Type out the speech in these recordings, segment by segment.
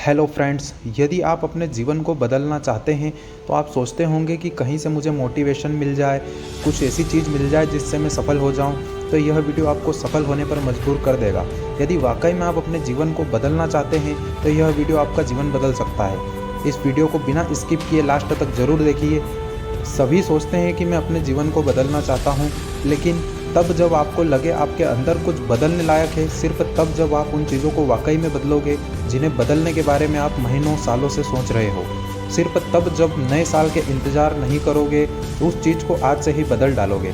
Hello friends, यदि आप अपने जीवन को बदलना चाहते हैं तो आप सोचते होंगे कि कहीं से मुझे मोटिवेशन मिल जाए, कुछ ऐसी चीज़ मिल जाए जिससे मैं सफल हो जाऊं, तो यह वीडियो आपको सफल होने पर मजबूर कर देगा। यदि वाकई में आप अपने जीवन को बदलना चाहते हैं तो यह वीडियो आपका जीवन बदल सकता है। इस वीडियो को बिना स्किप किए लास्ट तक ज़रूर देखिए। सभी सोचते हैं कि मैं अपने जीवन को बदलना चाहता हूँ, लेकिन तब जब आपको लगे आपके अंदर कुछ बदलने लायक है, सिर्फ तब जब आप उन चीज़ों को वाकई में बदलोगे जिन्हें बदलने के बारे में आप महीनों सालों से सोच रहे हो। सिर्फ तब जब नए साल के इंतज़ार नहीं करोगे, उस चीज़ को आज से ही बदल डालोगे।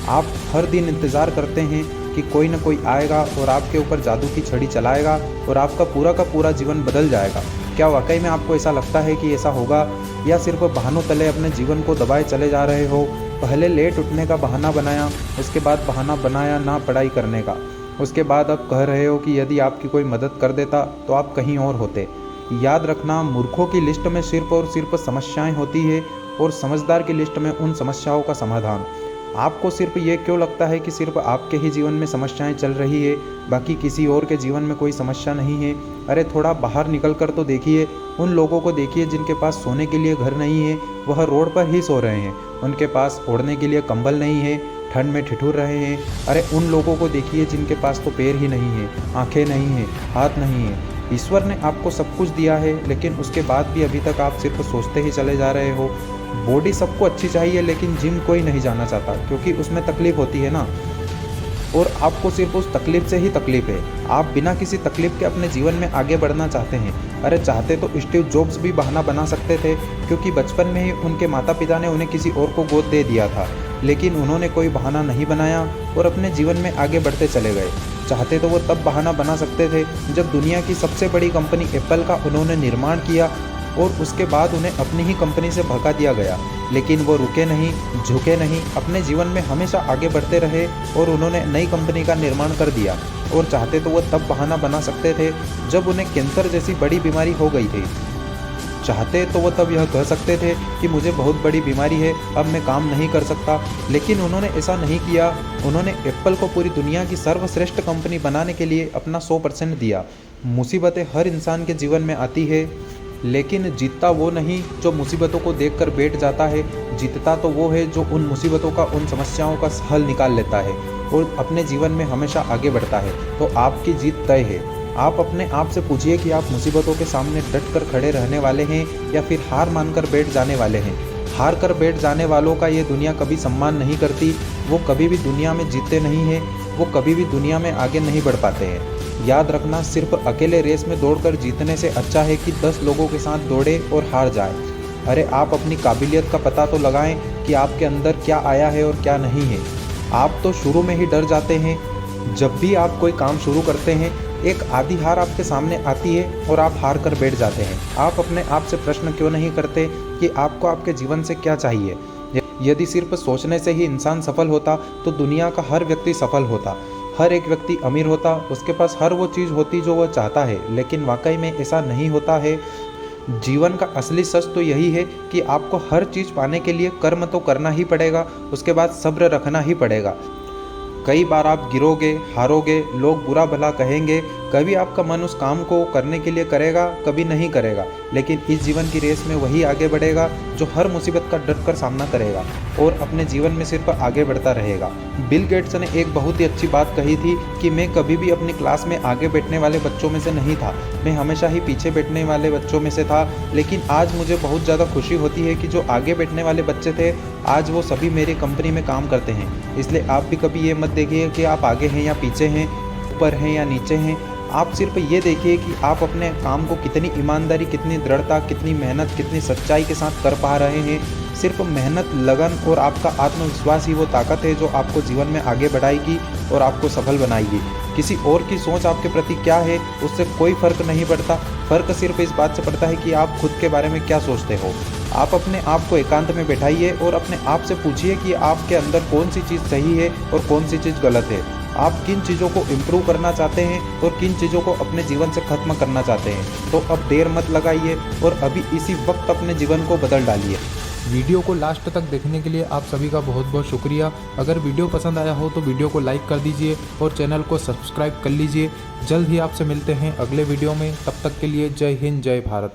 आप हर दिन इंतज़ार करते हैं कि कोई न कोई आएगा और आपके ऊपर जादू की छड़ी चलाएगा और आपका पूरा का पूरा जीवन बदल जाएगा। क्या वाकई में आपको ऐसा लगता है कि ऐसा होगा, या सिर्फ बहानों तले अपने जीवन को दबाए चले जा रहे हो? पहले लेट उठने का बहाना बनाया, उसके बाद बहाना बनाया ना पढ़ाई करने का, उसके बाद अब कह रहे हो कि यदि आपकी कोई मदद कर देता तो आप कहीं और होते। याद रखना, मूर्खों की लिस्ट में सिर्फ और सिर्फ समस्याएं होती है और समझदार की लिस्ट में उन समस्याओं का समाधान। आपको सिर्फ ये क्यों लगता है कि सिर्फ आपके ही जीवन में समस्याएं चल रही है, बाकी किसी और के जीवन में कोई समस्या नहीं है? अरे थोड़ा बाहर निकल कर तो देखिए, उन लोगों को देखिए जिनके पास सोने के लिए घर नहीं है, वह रोड पर ही सो रहे हैं। उनके पास ओढ़ने के लिए कंबल नहीं है, ठंड में ठिठुर रहे हैं। अरे उन लोगों को देखिए जिनके पास तो पैर ही नहीं है, आंखें नहीं है, हाथ नहीं है। ईश्वर ने आपको सब कुछ दिया है, लेकिन उसके बाद भी अभी तक आप सिर्फ सोचते ही चले जा रहे हो। बॉडी सबको अच्छी चाहिए, लेकिन जिम कोई नहीं जाना चाहता, क्योंकि उसमें तकलीफ होती है ना। और आपको सिर्फ उस तकलीफ से ही तकलीफ है। आप बिना किसी तकलीफ के अपने जीवन में आगे बढ़ना चाहते हैं। अरे चाहते तो स्टीव जॉब्स भी बहाना बना सकते थे, क्योंकि बचपन में ही उनके माता पिता ने उन्हें किसी और को गोद दे दिया था, लेकिन उन्होंने कोई बहाना नहीं बनाया और अपने जीवन में आगे बढ़ते चले गए। चाहते तो वो तब बहाना बना सकते थे जब दुनिया की सबसे बड़ी कंपनी एप्पल का उन्होंने निर्माण किया और उसके बाद उन्हें अपनी ही कंपनी से भगा दिया गया, लेकिन वो रुके नहीं, झुके नहीं, अपने जीवन में हमेशा आगे बढ़ते रहे और उन्होंने नई कंपनी का निर्माण कर दिया। और चाहते तो वो तब बहाना बना सकते थे जब उन्हें कैंसर जैसी बड़ी बीमारी हो गई थी। चाहते तो वो तब यह कह सकते थे कि मुझे बहुत बड़ी बीमारी है, अब मैं काम नहीं कर सकता, लेकिन उन्होंने ऐसा नहीं किया। उन्होंने एप्पल को पूरी दुनिया की सर्वश्रेष्ठ कंपनी बनाने के लिए अपना 100% दिया। मुसीबतें हर इंसान के जीवन में आती है, लेकिन जीतता वो नहीं जो मुसीबतों को देखकर बैठ जाता है। जीतता तो वो है जो उन मुसीबतों का, उन समस्याओं का हल निकाल लेता है और अपने जीवन में हमेशा आगे बढ़ता है। तो आपकी जीत तय है। आप अपने आप से पूछिए कि आप मुसीबतों के सामने डट कर खड़े रहने वाले हैं या फिर हार मानकर बैठ जाने वाले हैं। हार कर बैठ जाने वालों का ये दुनिया कभी सम्मान नहीं करती। वो कभी भी दुनिया में जीतते नहीं हैं, वो कभी भी दुनिया में आगे नहीं बढ़ पाते हैं। याद रखना, सिर्फ अकेले रेस में दौड़कर जीतने से अच्छा है कि 10 लोगों के साथ दौड़े और हार जाए। अरे आप अपनी काबिलियत का पता तो लगाएं कि आपके अंदर क्या आया है और क्या नहीं है। आप तो शुरू में ही डर जाते हैं। जब भी आप कोई काम शुरू करते हैं, एक आधी हार आपके सामने आती है और आप हार कर बैठ जाते हैं। आप अपने आप से प्रश्न क्यों नहीं करते कि आपको आपके जीवन से क्या चाहिए? यदि सिर्फ सोचने से ही इंसान सफल होता तो दुनिया का हर व्यक्ति सफल होता, हर एक व्यक्ति अमीर होता, उसके पास हर वो चीज़ होती जो वह चाहता है। लेकिन वाकई में ऐसा नहीं होता है। जीवन का असली सच तो यही है कि आपको हर चीज़ पाने के लिए कर्म तो करना ही पड़ेगा, उसके बाद सब्र रखना ही पड़ेगा। कई बार आप गिरोगे, हारोगे, लोग बुरा भला कहेंगे, कभी आपका मन उस काम को करने के लिए करेगा, कभी नहीं करेगा, लेकिन इस जीवन की रेस में वही आगे बढ़ेगा जो हर मुसीबत का डट कर सामना करेगा और अपने जीवन में सिर्फ आगे बढ़ता रहेगा। बिल गेट्स ने एक बहुत ही अच्छी बात कही थी कि मैं कभी भी अपनी क्लास में आगे बैठने वाले बच्चों में से नहीं था, मैं हमेशा ही पीछे बैठने वाले बच्चों में से था। लेकिन आज मुझे बहुत ज़्यादा खुशी होती है कि जो आगे बैठने वाले बच्चे थे, आज वो सभी मेरी कंपनी में काम करते हैं। इसलिए आप भी कभी ये मत देखिए कि आप आगे हैं या पीछे हैं, ऊपर हैं या नीचे हैं। आप सिर्फ ये देखिए कि आप अपने काम को कितनी ईमानदारी, कितनी दृढ़ता, कितनी मेहनत, कितनी सच्चाई के साथ कर पा रहे हैं। सिर्फ मेहनत, लगन और आपका आत्मविश्वास ही वो ताकत है जो आपको जीवन में आगे बढ़ाएगी और आपको सफल बनाएगी। किसी और की सोच आपके प्रति क्या है, उससे कोई फ़र्क नहीं पड़ता। फ़र्क सिर्फ इस बात से पड़ता है कि आप खुद के बारे में क्या सोचते हो। आप अपने आप को एकांत में बैठाइए और अपने आप से पूछिए कि आपके अंदर कौन सी चीज़ सही है और कौन सी चीज़ गलत है। आप किन चीज़ों को इम्प्रूव करना चाहते हैं और किन चीज़ों को अपने जीवन से ख़त्म करना चाहते हैं। तो अब देर मत लगाइए और अभी इसी वक्त अपने जीवन को बदल डालिए। वीडियो को लास्ट तक देखने के लिए आप सभी का बहुत बहुत शुक्रिया। अगर वीडियो पसंद आया हो तो वीडियो को लाइक कर दीजिए और चैनल को सब्सक्राइब कर लीजिए। जल्द ही आपसे मिलते हैं अगले वीडियो में, तब तक के लिए जय हिंद जय भारत।